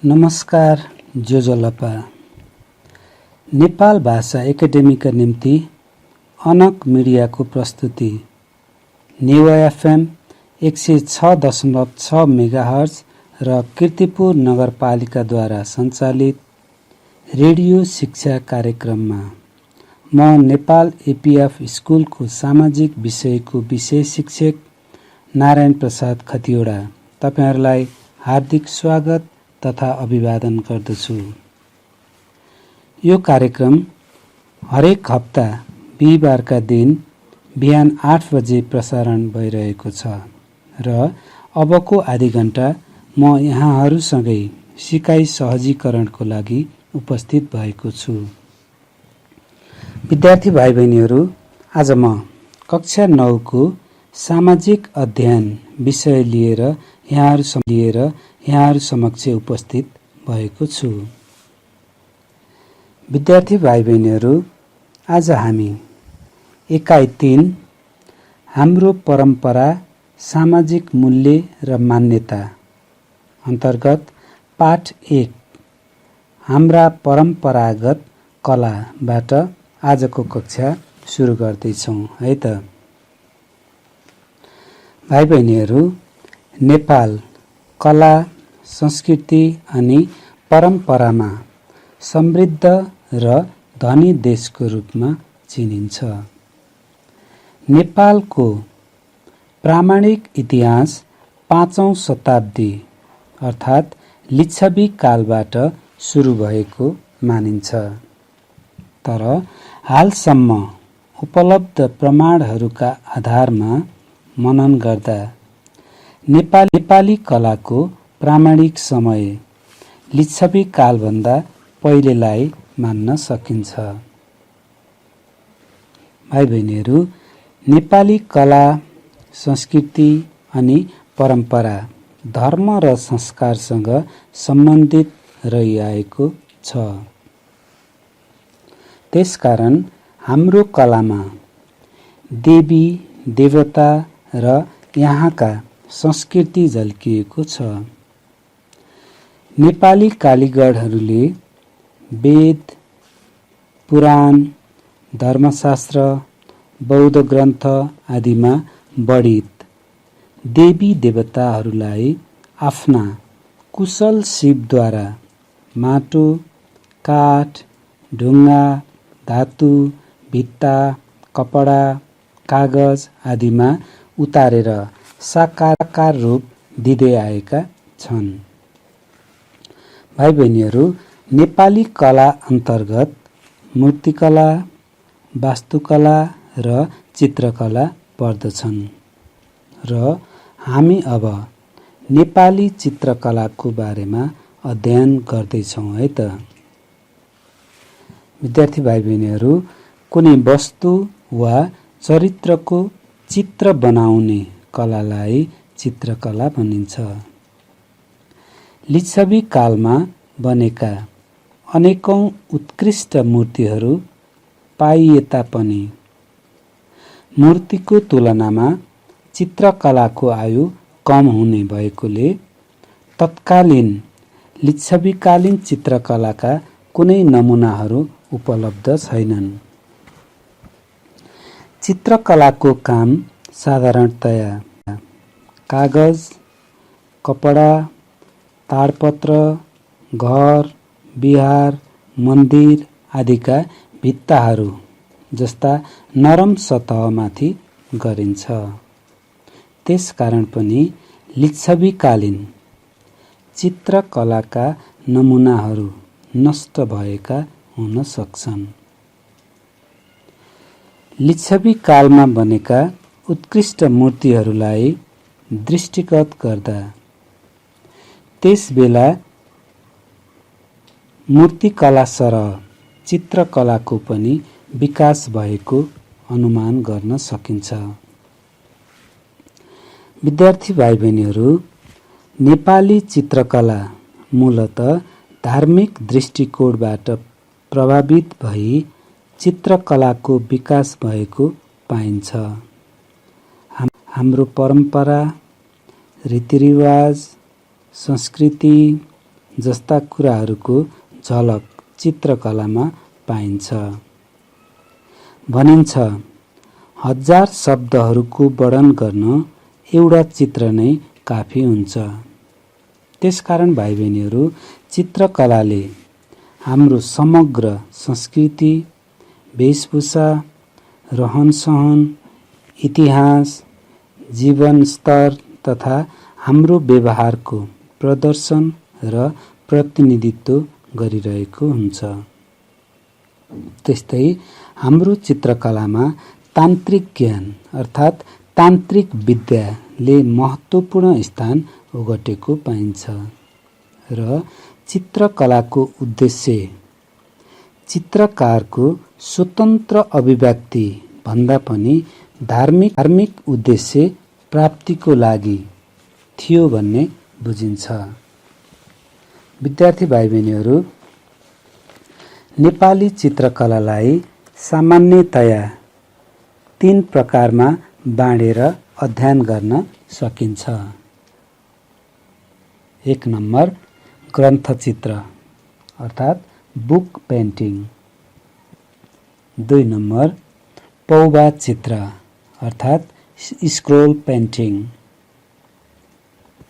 नमस्कार जोजलपा नेपाल भाषा एकाडेमीका निम्ति अनक मिडियाको प्रस्तुति नेवा एफएम 106.6 मेगाहर्ज र कीर्तिपुर नगरपालिकाद्वारा सञ्चालित रेडियो शिक्षा कार्यक्रममा म नेपाल एपीएफ स्कुलको सामाजिक विषयको विषय शिक्षक नारायण प्रसाद खतिवडा तपाईहरुलाई हार्दिक स्वागत तथा अभिवादन गर्दछु। यो कार्यक्रम हरेक हप्ता बिहीबारका दिन बिहान 8 बजे प्रसारण भइरहेको छ र अबको आधी घण्टा म यहाँहरुसँगै सिकाइ सहजीकरणको लागि उपस्थित भएको छु। विद्यार्थी भाइ बहिनीहरु, आज म कक्षा 9 को सामाजिक अध्ययन विषय लिएर यहाँहरु समक्ष उपस्थित भएको छु। विद्यार्थी भाइ बहिनीहरु, आज हामी एकाइ 3 हाम्रो परम्परा सामाजिक मूल्य र मान्यता अन्तर्गत पाठ 1 हाम्रा परम्परागत कलाबाट आजको कक्षा सुरु गर्दैछौं है त। भाइ बहिनीहरु, नेपाल कला, संस्कृति अनि परम्परामा समृद्ध र धनी देशको रूपमा चिनिन्छ। नेपालको प्रामाणिक इतिहास 5औं शताब्दी अर्थात् लिच्छवी कालबाट सुरु भएको मानिन्छ। तर हालसम्म उपलब्ध प्रमाणहरूका आधारमा मनन गर्दा नेपाली कलाको प्रामाणिक समय लिच्छवी कालभन्दा पहिलेलाई मान्न सकिन्छ। भाइ बहिनीहरु, नेपाली कला, संस्कृति अनि परम्परा धर्म र संस्कारसँग सम्बन्धित रहिआएको छ। त्यसकारण हाम्रो कलामा देवी देवता र यहाँका संस्कृति झल्किएको छ। नेपाली कालीगढहरूले वेद, पुराण, धर्मशास्त्र, बौद्ध ग्रन्थ आदिमा वर्णित देवी देवताहरूलाई आफ्ना कुशल शिवद्वारा माटो, काठ, ढुङ्गा, धातु, भित्ता, कपडा, कागज आदिमा उतारेर साकार रूप दिँदै आएका छन्। भाइ बहिनीहरु, नेपाली कला अन्तर्गत मूर्तिकला, वास्तुकला र चित्रकला पर्दछन् र हामी अब नेपाली चित्रकलाको बारेमा अध्ययन गर्दैछौं है त। विद्यार्थी भाइ बहिनीहरु, कुनै वस्तु वा चरित्रको चित्र बनाउने कलालाई चित्रकला भनिन्छ। लिच्छवी कालमा बनेका अनेकौं उत्कृष्ट मूर्तिहरू पाइए तापनि मूर्तिको तुलनामा चित्रकलाको आयु कम हुने भएकोले तत्कालीन लिच्छवीकालीन चित्रकलाका कुनै नमुनाहरू उपलब्ध छैनन्। चित्रकलाको काम साधारणतया कागज, कपडा, ताडपत्र, घर, बिहार, मन्दिर आदिका भित्ताहरू जस्ता नरम सतहमाथि गरिन्छ। त्यसकारण पनि लिच्छवीकालीन चित्रकलाका नमुनाहरू नष्ट भएका हुन सक्छन्। लिच्छवी कालमा बनेका उत्कृष्ट मूर्तिहरूलाई दृष्टिगत गर्दा त्यसबेला मूर्तिकला सरह चित्रकलाको पनि विकास भएको अनुमान गर्न सकिन्छ। विद्यार्थी भाइ बहिनीहरु, नेपाली चित्रकला मूलतः धार्मिक दृष्टिकोणबाट प्रभावित भई चित्रकलाको विकास भएको पाइन्छ। हाम्रो परम्परा, रीतिरिवाज, संस्कृति, जस्ता कुराहरूको झलक चित्रकलामा पाइन्छ। भनिन्छ, 1000 शब्दहरूको वर्णन गर्न एउटा चित्र नै काफी हुन्छ। त्यसकारण भाइ बहिनीहरू, चित्रकलाले हाम्रो समग्र संस्कृति, वेशभूषा, रहनसहन, इतिहास, जीवनस्तर तथा हाम्रो व्यवहारको प्रदर्शन र प्रतिनिधित्व गरिरहेको हुन्छ। त्यस्तै हाम्रो चित्रकलामा तान्त्रिक ज्ञान अर्थात् तान्त्रिक विद्याले महत्त्वपूर्ण स्थान ओगटेको पाइन्छ र चित्रकलाको उद्देश्य चित्रकारको स्वतन्त्र अभिव्यक्ति भन्दा पनि धार्मिक उद्देश्य प्राप्तिको लागि थियो भन्ने बुझिन्छ। विद्यार्थी भाइ बहिनीहरू, नेपाली चित्रकलालाई सामान्यतया 3 प्रकारमा बाँडेर अध्ययन गर्न सकिन्छ। 1 नम्बर ग्रन्थचित्र अर्थात् बुक पेन्टिङ। 2 नम्बर पौभा चित्र अर्थात् स्क्रोल पेन्टिङ।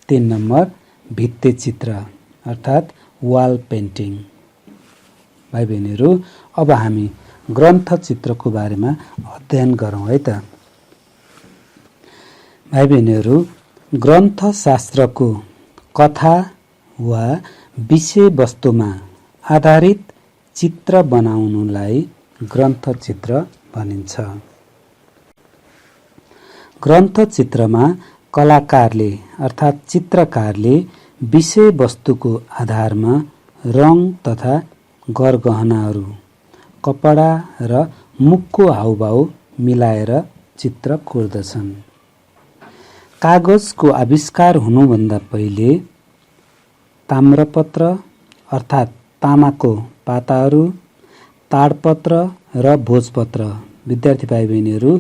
3 नम्बर भित्ते चित्र अर्थात् वाल पेन्टिङ। भाइ बहिनीहरू, अब हामी ग्रन्थचित्रको बारेमा अध्ययन गरौँ है त। भाइ बहिनीहरू, ग्रन्थशास्त्रको कथा वा विषयवस्तुमा आधारित चित्र बनाउनुलाई ग्रन्थचित्र भनिन्छ। ग्रन्थचित्रमा कलाकारले अर्थात् चित्रकारले विषयवस्तुको आधारमा रङ तथा गरगहनाहरू, कपडा र मुखको हावभाव मिलाएर चित्र कोर्दछन्। कागजको आविष्कार हुनुभन्दा पहिले ताम्रपत्र अर्थात् तामाको पाताहरू, ताडपत्र र भोजपत्र। विद्यार्थी भाइ बहिनीहरू,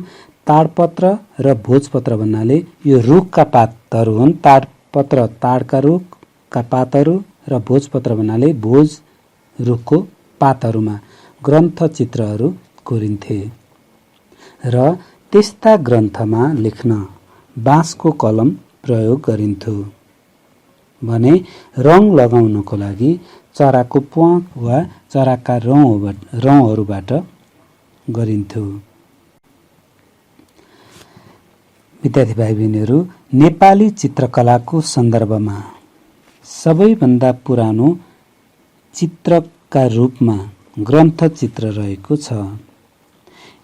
ताडपत्र र भोजपत्र भन्नाले यो रुखका पातहरू हुन्। ताडपत्र ताडका रुखका पातहरू र भोजपत्र भन्नाले भोज रुखको पातहरूमा ग्रन्थचित्रहरू कोरिन्थे र त्यस्ता ग्रन्थमा लेख्न बाँसको कलम प्रयोग गरिन्थ्यो भने रङ लगाउनको लागि चराको प्वाँख वा चराका रौँहरूबाट गरिन्थ्यो। विद्यार्थी भाइ बहिनीहरू, नेपाली चित्रकलाको सन्दर्भमा सबैभन्दा पुरानो चित्रका रूपमा ग्रन्थचित्र रहेको छ।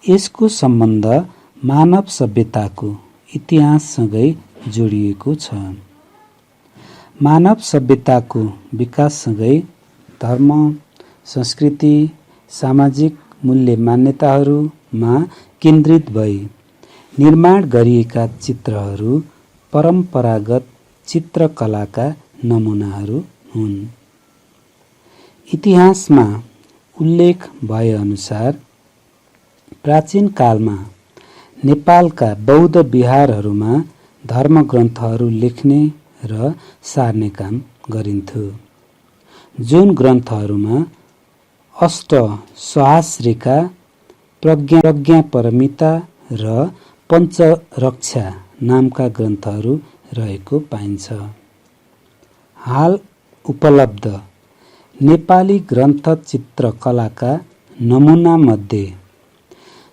यसको सम्बन्ध मानव सभ्यताको इतिहाससँगै जोडिएको छ। मानव सभ्यताको विकाससँगै धर्म, संस्कृति, सामाजिक मूल्य मान्यताहरूमा केन्द्रित भई निर्माण गरिएका चित्रहरू परम्परागत चित्रकलाका नमुनाहरू हुन्। इतिहासमा उल्लेख भएअनुसार प्राचीन कालमा नेपालका बौद्ध विहारहरूमा धर्मग्रन्थहरू लेख्ने र सार्ने काम गरिन्थ्यो, जुन ग्रन्थहरूमा अष्टसहस्रिका, प्रज्ञापरमिता र पञ्चरक्षा नामका ग्रन्थहरू रहेको पाइन्छ। हाल उपलब्ध नेपाली ग्रन्थ चित्रकलाका नमुनामध्ये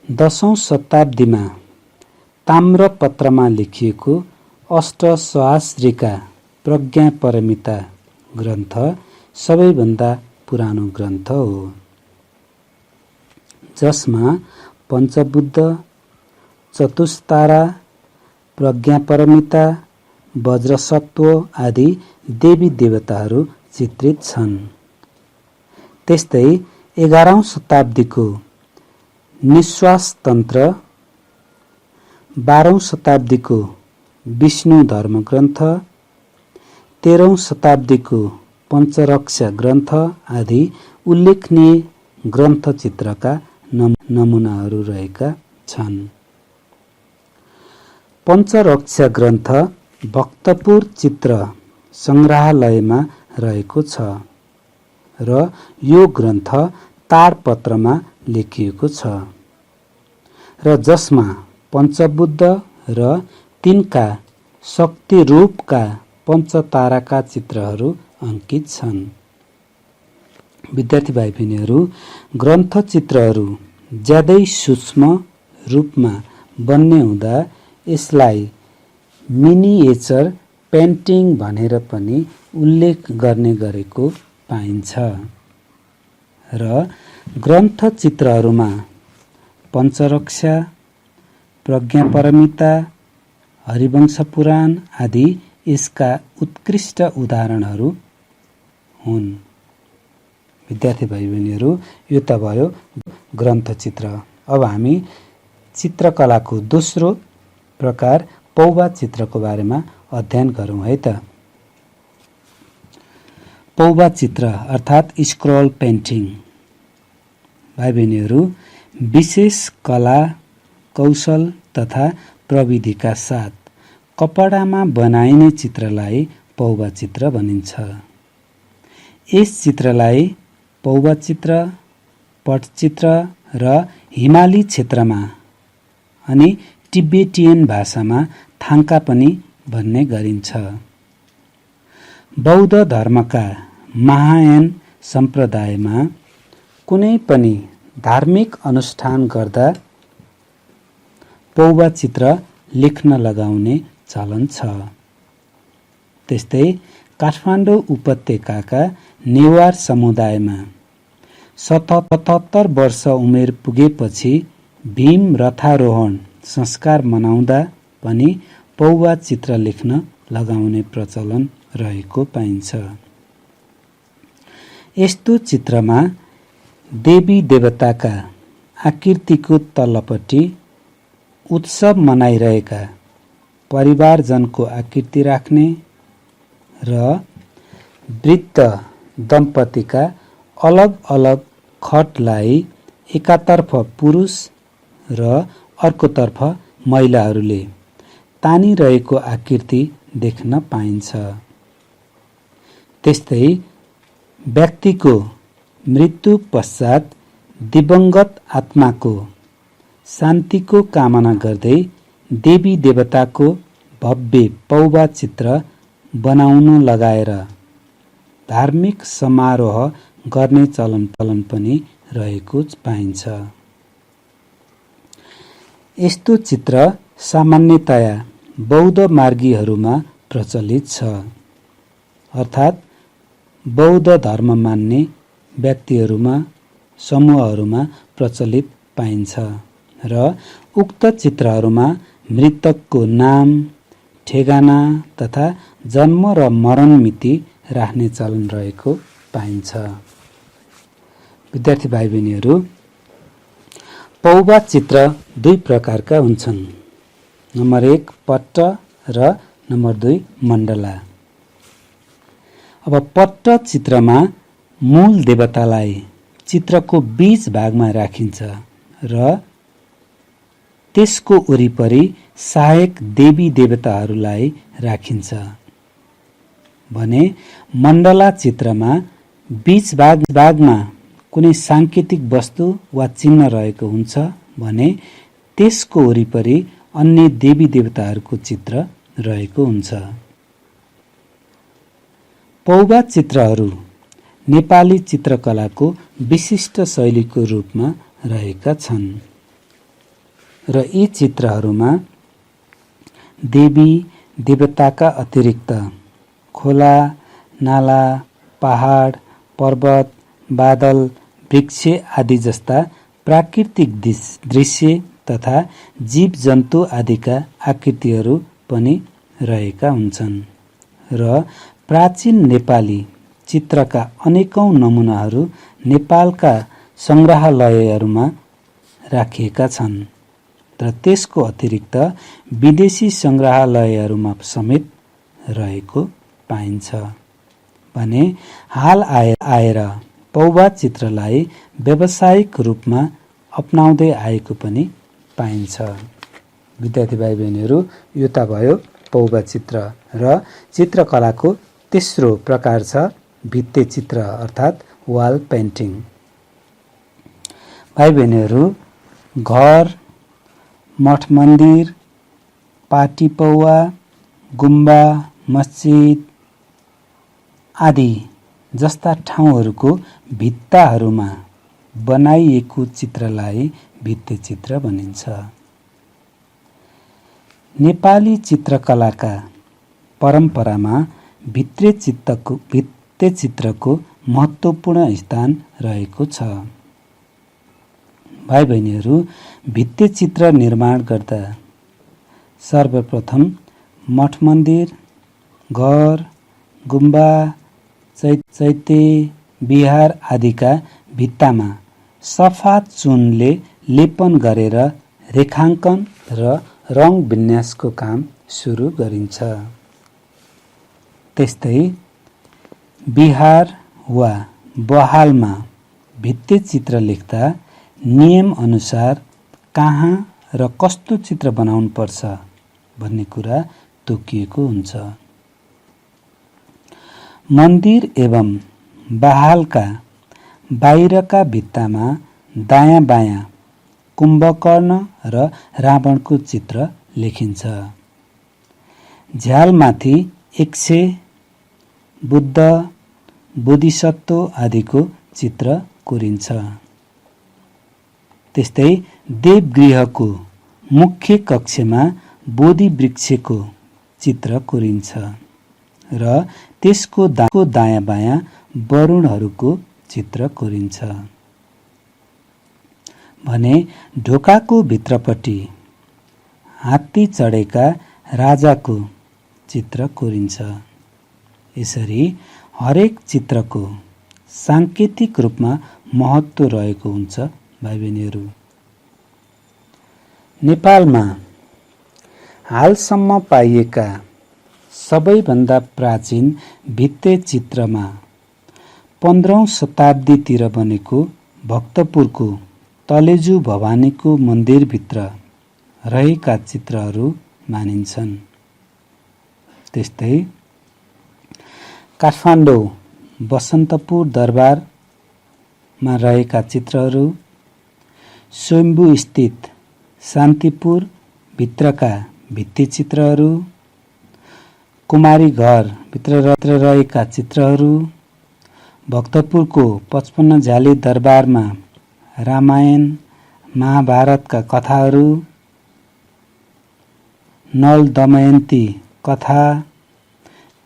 10औं शताब्दीमा ताम्रपत्रमा लेखिएको अष्टसहस्रिका प्रज्ञापरमिता ग्रन्थ सबैभन्दा पुरानो ग्रन्थ हो, जसमा पञ्चबुद्ध, चतुस्तारा, प्रज्ञापरमिता, वज्रसत्व आदि देवी देवताहरू चित्रित छन्। त्यस्तै 11औं शताब्दीको निश्वास तन्त्र, 12औं शताब्दीको विष्णु धर्म ग्रन्थ, 13औं शताब्दीको पञ्चरक्षा ग्रन्थ आदि उल्लेखनीय ग्रन्थचित्रका नमुनाहरू रहेका छन्। पञ्चरक्षा ग्रन्थ भक्तपुर चित्र सङ्ग्रहालयमा रहेको छ र यो ग्रन्थ ताडपत्रमा लेखिएको छ र जसमा पञ्चबुद्ध र तिनका शक्ति रूपका पञ्चताराका चित्रहरू अंकित छन्। विद्यार्थी भाइ बहिनीहरू, ग्रन्थ चित्रहरू ज्यादै सूक्ष्म रूपमा बन्ने हुँदा यसलाई मिनिएचर पेन्टिङ भनेर पनि उल्लेख गर्ने गरेको पाइन्छ र ग्रन्थ चित्रहरूमा पञ्चरक्षा, प्रज्ञापरमिता, हरिवंश पुराण आदि यसका उत्कृष्ट उदाहरणहरू हुन्। विद्यार्थी भाइ बहिनीहरू, यो त भयो ग्रन्थ चित्र। अब हामी चित्रकलाको दोस्रो प्रकार पौभा चित्रको बारेमा अध्ययन गरौँ है त। पौभा चित्र अर्थात् स्क्रॉल पेन्टिङ भाइ बहिनीहरू विशेष कला, कौशल तथा प्रविधिका साथ कपडामा बनाइने चित्रलाई पौभा चित्र भनिन्छ। यस चित्रलाई पौभा चित्र, पटचित्र र हिमाली क्षेत्रमा अनि टिबेटियन भाषामा थाङ्का पनि भन्ने गरिन्छ। बौद्ध धर्मका महायान सम्प्रदायमा कुनै पनि धार्मिक अनुष्ठान गर्दा पौभा चित्र लेख्न लगाउने चलन छ। त्यस्तै काठमाडौँ उपत्यकाका नेवार समुदायमा 77 वर्ष उमेर पुगेपछि भीम रथारोहण संस्कार मनाउँदा पनि पौभा चित्र लेख्न लगाउने प्रचलन रहेको पाइन्छ। यस्तो चित्रमा देवी देवताका आकृतिको तल्लोपट्टि उत्सव मनाइरहेका परिवारजनको आकृति राख्ने र वृद्ध दम्पतिका अलग अलग खटलाई एकातर्फ पुरुष र अर्कोतर्फ महिलाहरूले तानिरहेको आकृति देख्न पाइन्छ। त्यस्तै व्यक्तिको मृत्यु पश्चात दिवंगत आत्माको शान्तिको कामना गर्दै देवी देवताको भव्य पौभा चित्र बनाउन लगाएर धार्मिक समारोह गर्ने चलन पनि रहेको पाइन्छ। यस्तो चित्र सामान्यतया बौद्ध मार्गीहरूमा प्रचलित छ, अर्थात् बौद्ध धर्म मान्ने व्यक्तिहरूमा समूहहरूमा प्रचलित पाइन्छ र उक्त चित्रहरूमा मृतकको नाम, ठेगाना तथा जन्म र मरण मिति राख्ने चलन रहेको पाइन्छ। विद्यार्थी भाइ बहिनीहरू, पौभा चित्र दुई प्रकारका हुन्छन्। नम्बर 1 पट्ट र नम्बर 2 मण्डला। अब पट्ट चित्रमा मूल देवतालाई चित्रको बीच भागमा राखिन्छ र त्यसको वरिपरि सहायक देवी देवताहरूलाई राखिन्छ भने मण्डला चित्रमा बीच भागमा कुनै सांकेतिक वस्तु वा चिन्ह रहेको हुन्छ भने त्यसको वरिपरि अन्य देवी देवताहरूको चित्र रहेको हुन्छ। पौभा चित्रहरू नेपाली चित्रकलाको विशिष्ट शैलीको रूपमा रहेका छन् र यी चित्रहरूमा देवी देवताका अतिरिक्त खोला, नाला, पहाड, पर्वत, बादल, वृक्ष आदि जस्ता प्राकृतिक दृश्य तथा जीव जन्तु आदिका आकृतिहरू पनि रहेका हुन्छन् र प्राचीन नेपाली चित्रका अनेकौं नमुनाहरू नेपालका संग्रहालयहरूमा राखिएका छन् र त्यसको अतिरिक्त विदेशी संग्रहालयहरूमा समेत रहेको पाइन्छ भने हाल आएर पौभा चित्रलाई व्यावसायिक रूपमा अपनाउँदै आएको पनि पाइन्छ। विद्यार्थी भाइ बहिनीहरू, यो त भयो पौभा चित्र र चित्रकलाको तेस्रो प्रकार छ भित्ते चित्र अर्थात् वाल पेन्टिङ। भाइ बहिनीहरू, घर, मठ मन्दिर, पाटी पौवा, गुम्बा, मस्जिद आदि जस्ता ठाउँहरूको भित्ताहरूमा बनाइएको चित्रलाई भित्ते चित्र भनिन्छ। नेपाली चित्रकलाका परम्परामा भित्ते चित्रको महत्त्वपूर्ण स्थान रहेको छ। भाइ बहिनीहरू, भित्ते चित्र निर्माण गर्दा सर्वप्रथम मठ मन्दिर, घर, गुम्बा, चैत्य, बिहार आदिका भित्तामा सफा चुनले लेपन गरेर रेखाङ्कन र रङ विन्यासको काम सुरु गरिन्छ। त्यस्तै बिहार वा बहालमा भित्ते चित्र लेख्दा नियम अनुसार कहाँ र कस्तो चित्र बनाउनु पर्छ भन्ने कुरा तोकिएको हुन्छ। मन्दिर एवं बहालका बाहिरका भित्तामा दायाँ बायाँ कुम्भकर्ण र रावणको चित्र लेखिन्छ। झ्यालमाथि 100 बुद्ध, बोधिसत्व आदिको चित्र कोरिन्छ। त्यस्तै देवगृहको मुख्य कक्षमा बोधि वृक्षको चित्र कोरिन्छ र त्यसको दायाँ बायाँ वरुणहरूको चित्र कोरिन्छ। भने ढोकाको भित्रपट्टि हात्ती चढेका राजाको चित्र कोरिन्छ। यसरी हरेक चित्रको सांकेतिक रूपमा महत्त्व रहेको हुन्छ। भाइ बहिनीहरू, नेपालमा हालसम्म पाइएका सबैभन्दा प्राचीन भित्ते चित्रमा 15औं शताब्दीतिर बनेको भक्तपुरको तलेजु भवानीको मन्दिरभित्र रहेका चित्रहरू मानिन्छन्। त्यस्तै काठमाडौँ बसन्तपुर दरबारमा रहेका चित्रहरू, स्वयम्भू स्थित शान्तिपुर भित्रका भित्ते चित्रहरू, कुमारी घर भित्र रहेका चित्रहरू, भक्तपुरको 55 झ्याली दरबारमा रामायण महाभारतका कथाहरू, नल दमयन्ती कथा,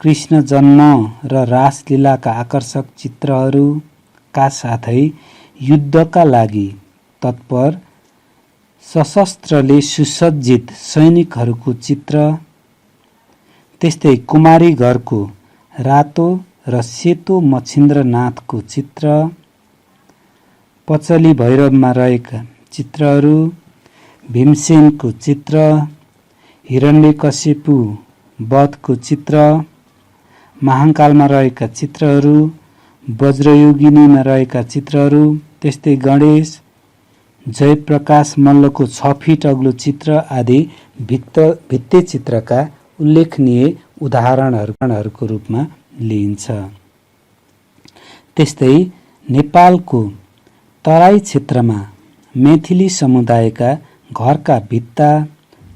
कृष्ण जन्म र रासलीलाका आकर्षक चित्रहरूका साथै युद्धका लागि तत्पर सशस्त्रले सुसज्जित सैनिकहरूको चित्र, त्यस्तै कुमारी घरको रातो र सेतो मच्छिन्द्रनाथको चित्र, पचली भैरवमा रहेका चित्रहरू, भीमसेनको चित्र, हिरण्यकशिपु वधको चित्र, महाकालमा रहेका चित्रहरू, वज्रयोगिनीमा रहेका चित्रहरू, त्यस्तै गणेश जयप्रकाश मल्लको 6 फिट अग्लो चित्र आदि भित्ते चित्रका उल्लेखनीय उदाहरणहरूको रूपमा लिइन्छ। त्यस्तै नेपालको तराई क्षेत्रमा मैथिली समुदायका घरका भित्ता,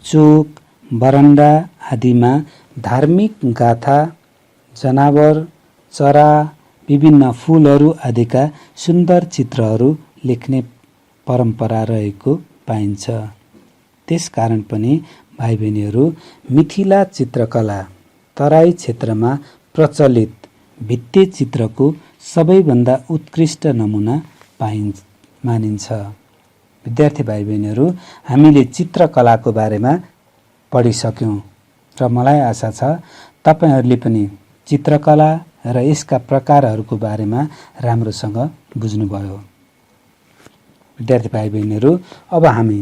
चोक, बरन्डा आदिमा धार्मिक गाथा, जनावर, चरा, विभिन्न फूलहरू आदिका सुन्दर चित्रहरू लेख्ने परम्परा रहेको पाइन्छ। त्यसकारण पनि भाइ बहिनीहरू, मिथिला चित्रकला तराई क्षेत्रमा प्रचलित भित्ते चित्रको सबैभन्दा उत्कृष्ट नमुना मानिन्छ। विद्यार्थी भाइ बहिनीहरू, हामीले चित्रकलाको बारेमा पढिसक्यौँ र मलाई आशा छ तपाईहरूले पनि चित्रकला र यसका प्रकारहरूको बारेमा राम्रोसँग बुझ्नुभयो। विद्यार्थी भाइ बहिनीहरू, अब हामी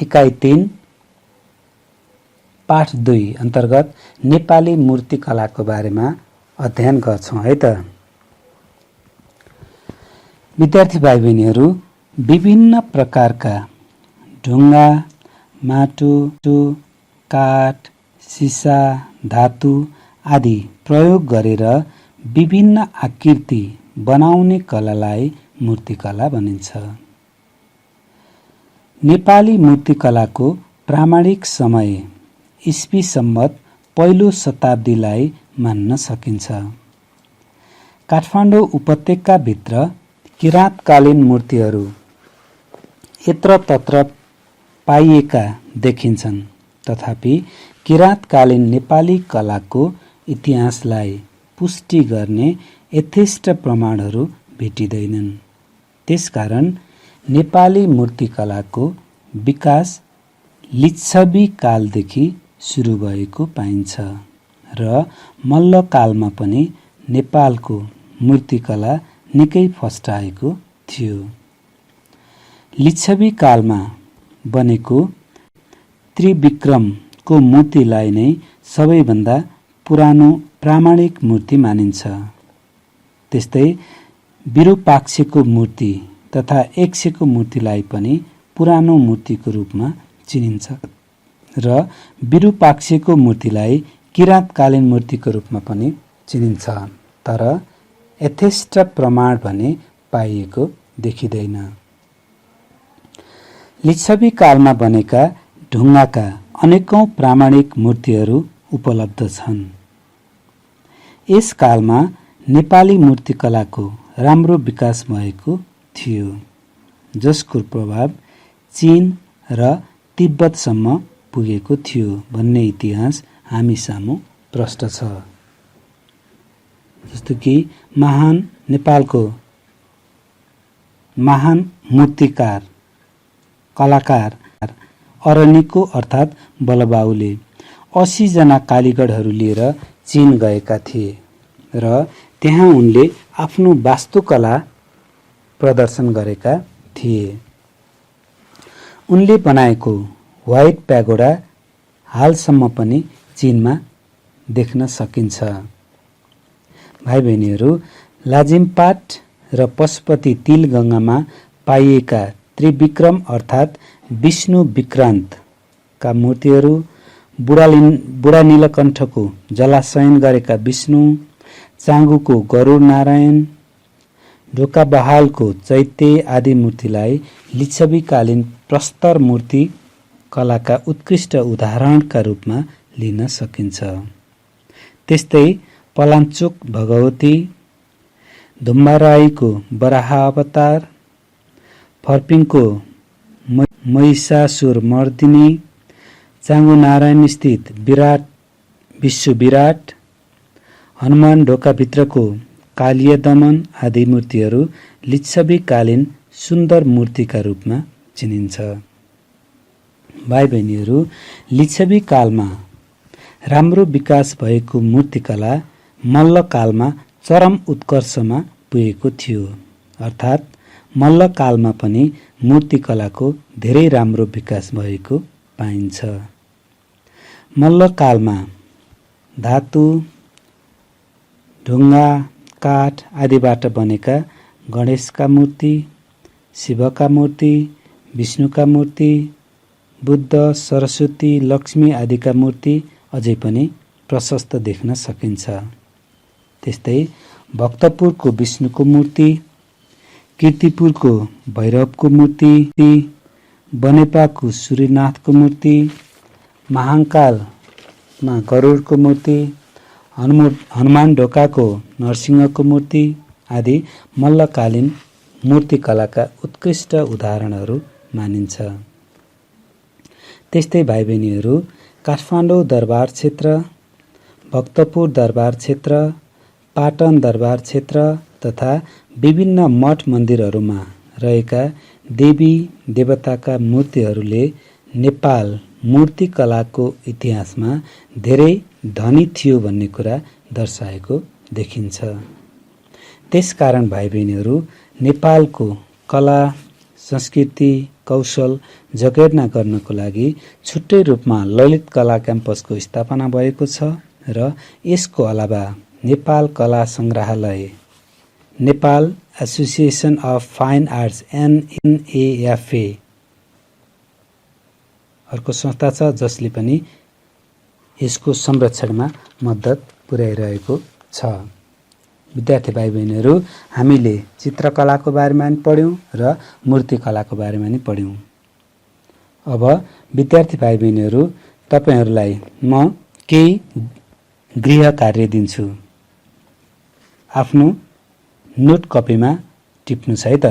इकाइ 3 पाठ 2 अन्तर्गत नेपाली मूर्तिकलाको बारेमा अध्ययन गर्छौँ है त। विद्यार्थी भाइ बहिनीहरू, विभिन्न प्रकारका ढुङ्गा, माटो, काठ, सिसा, धातु आदि प्रयोग गरेर विभिन्न आकृति बनाउने कलालाई मूर्तिकला भनिन्छ। नेपाली मूर्तिकलाको प्रामाणिक समय ईस्वी सम्वत पहिलो शताब्दीलाई मान्न सकिन्छ। काठमाडौँ उपत्यकाभित्र किराँतकालीन मूर्तिहरू यत्रतत्र पाइएका देखिन्छन्, तथापि किराँतकालीन नेपाली कलाको इतिहासलाई पुष्टि गर्ने यथेष्ट प्रमाणहरू भेटिँदैनन्। त्यसकारण नेपाली मूर्तिकलाको विकास लिच्छवी कालदेखि सुरु भएको पाइन्छ र मल्लकालमा पनि नेपालको मूर्तिकला निकै फस्टाएको थियो। लिच्छवी कालमा बनेको त्रिविक्रमको मूर्तिलाई नै सबैभन्दा पुरानो प्रामाणिक मूर्ति मानिन्छ। त्यस्तै विरूपाक्षको मूर्ति तथा यक्षको मूर्तिलाई पनि पुरानो मूर्तिको रूपमा चिनिन्छ र विरूपाक्षको मूर्तिलाई किराँतकालीन मूर्तिको रूपमा पनि चिनिन्छ, तर यथेष्ट प्रमाण भने पाइएको देखिँदैन। लिच्छवी कालमा बनेका ढुङ्गाका अनेकौं प्रामाणिक मूर्तिहरू उपलब्ध छन्। यस कालमा नेपाली मूर्तिकलाको राम्रो विकास भएको थियो, जसको प्रभाव चीन र तिब्बतसम्म पुगेको थियो भन्ने इतिहास हामी सामु प्रष्ट छ। जस्तो कि नेपालको महान मूर्तिकार कलाकार अरनिको अर्थात् बलबाउले 80 जना कालीगढहरू लिएर चीन गएका थिए र त्यहाँ उनले आफ्नो वास्तुकला प्रदर्शन गरेका थिए। उनले बनाएको व्हाइट प्यागोडा हालसम्म पनि चीनमा देख्न सकिन्छ। भाइ बहिनीहरू, लाजिमपाट र पशुपति तिलगङ्गामा पाइएका त्रिविक्रम अर्थात् विष्णु विक्रान्तका मूर्तिहरू, बुढा नीलकण्ठको जलाशयन गरेका विष्णु, चाँगुको गरुड नारायण, ढोका बहालको चैत्य आदि मूर्तिलाई लिच्छवीकालीन प्रस्तर मूर्ति कलाका उत्कृष्ट उदाहरणका रूपमा लिन सकिन्छ। त्यस्तै पलाञ्चोक भगवती, धुम्बाराईको वराह अवतार, फर्पिङको महिषासुर मर्दिनी, चाँगु नारायण स्थित विश्व विराट, हनुमान ढोकाभित्रको कालीय दमन आदि मूर्तिहरू लिच्छवीकालीन सुन्दर मूर्तिका रूपमा चिनिन्छ। भाइ बहिनीहरू, लिच्छवी कालमा राम्रो विकास भएको मूर्तिकला मल्लकालमा चरम उत्कर्षमा पुगेको थियो, अर्थात् मल्लकालमा पनि मूर्तिकलाको धेरै राम्रो विकास भएको पाइन्छ। मल्लकालमा धातु, ढुङ्गा, काठ आदिबाट बनेका गणेशका मूर्ति, शिवका मूर्ति, विष्णुका मूर्ति, बुद्ध, सरस्वती, लक्ष्मी आदिका मूर्ति अझै पनि प्रशस्त देख्न सकिन्छ। त्यस्तै भक्तपुरको विष्णुको मूर्ति, कीर्तिपुरको भैरवको मूर्ति, बनेपाको सूर्यनाथको मूर्ति, महाकालमा गरुडको मूर्ति, हनुमान ढोकाको नरसिंहको मूर्ति आदि मल्लकालीन मूर्तिकलाका उत्कृष्ट उदाहरणहरू मानिन्छ। त्यस्तै भाइ बहिनीहरू, काठमाडौँ दरबार क्षेत्र, भक्तपुर दरबार क्षेत्र, पाटन दरबार क्षेत्र तथा विभिन्न मठ मन्दिरहरूमा रहेका देवी देवताका मूर्तिहरूले नेपाल मूर्तिकलाको इतिहासमा धेरै धनी थियो भन्ने कुरा दर्शाएको देखिन्छ। त्यसकारण भाइ बहिनीहरू, नेपालको कला, संस्कृति, कौशल जगेर्ना गर्नको लागि छुट्टै रूपमा ललित कला क्याम्पसको स्थापना भएको छ र यसको अलावा नेपाल कला संग्रहालय, Nepal association of fine arts NNAFA अर्को संस्था छ जसले पनि यसको संरक्षणमा मद्दत पुर्याइरहेको छ। विद्यार्थी भाइ बहिनीहरू, हामीले चित्रकलाको बारेमा पनि पढ्यौं र मूर्तिकलाको बारेमा पनि पढ्यौं। अब विद्यार्थी भाइ बहिनीहरू, तपाईहरूलाई म केही गृह कार्य दिन्छु। आफ्नो नोट कपीमा टिप्नुस् है त।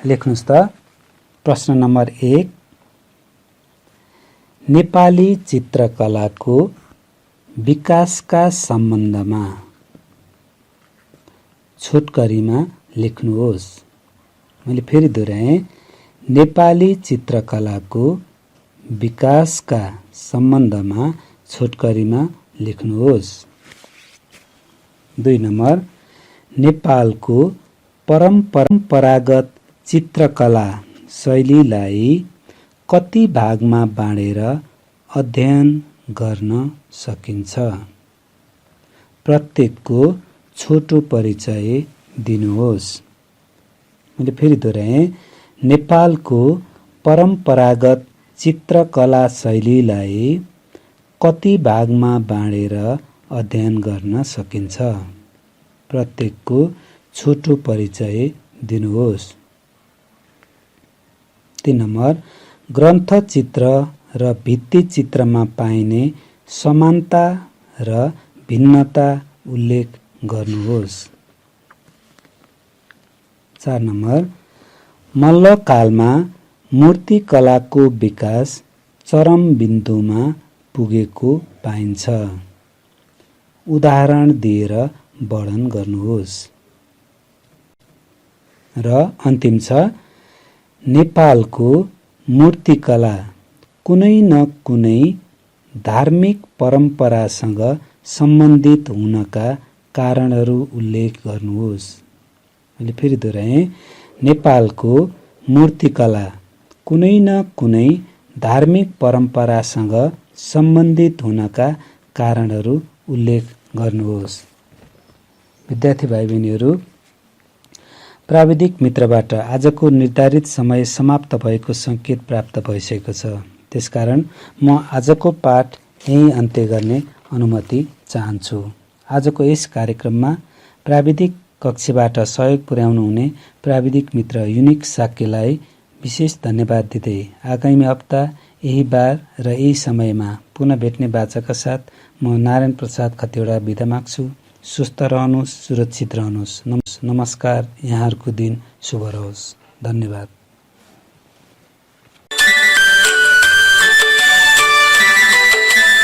लेख्नुस् त। प्रश्न नम्बर 1, नेपाली चित्रकलाको विकासका सम्बन्धमा छोटकरीमा लेख्नुहोस्। मैले फेरि दोहोऱ्याएँ, नेपाली चित्रकलाको विकासका सम्बन्धमा छोटकरीमा लेख्नुहोस्। 2 नम्बर, नेपालको परम्परागत चित्रकला शैलीलाई कति भागमा बाँडेर अध्ययन गर्न सकिन्छ? प्रत्येकको छोटो परिचय दिनुहोस्। मैले फेरि दोहोऱ्याएँ, नेपालको परम्परागत चित्रकला शैलीलाई कति भागमा बाँडेर अध्ययन गर्न सकिन्छ? प्रत्येकको छोटो परिचय दिनुहोस्। 3 नम्बर, ग्रन्थ चित्र र भित्ति चित्रमा पाइने समानता र भिन्नता उल्लेख गर्नुहोस्। 4 नम्बर, मल्लकालमा मूर्तिकलाको विकास चरम बिन्दुमा पुगेको पाइन्छ। उदाहरण दिएर वर्णन गर्नुहोस्। र अन्तिम छ, नेपालको मूर्तिकला कुनै न कुनै धार्मिक परम्परासँग सम्बन्धित हुनका कारणहरू उल्लेख गर्नुहोस्। मैले फेरि दोहोऱ्याएँ, नेपालको मूर्तिकला कुनै न कुनै धार्मिक परम्परासँग सम्बन्धित हुनका कारणहरू उल्लेख गर्नुहोस्। विद्यार्थी भाइ बहिनीहरू, प्राविधिक मित्रबाट आजको निर्धारित समय समाप्त भएको संकेत प्राप्त भइसकेको छ। त्यसकारण म आजको पाठ यही अन्त्य गर्ने अनुमति चाहन्छु। आजको यस कार्यक्रममा प्राविधिक कक्षबाट सहयोग पुर्याउनु हुने प्राविधिक मित्र युनिक साक्यलाई विशेष धन्यवाद दिँदै आगामी हप्ता यही बार र यही समयमा पुनः भेट्ने बाचाका साथ म नारायण प्रसाद खतिवडा बिदा माग्छु। स्वस्थ रहनुहोस्, सुरक्षित रहनुहोस्। नमस्कार। यहाँहरूको दिन शुभ रहोस्। धन्यवाद।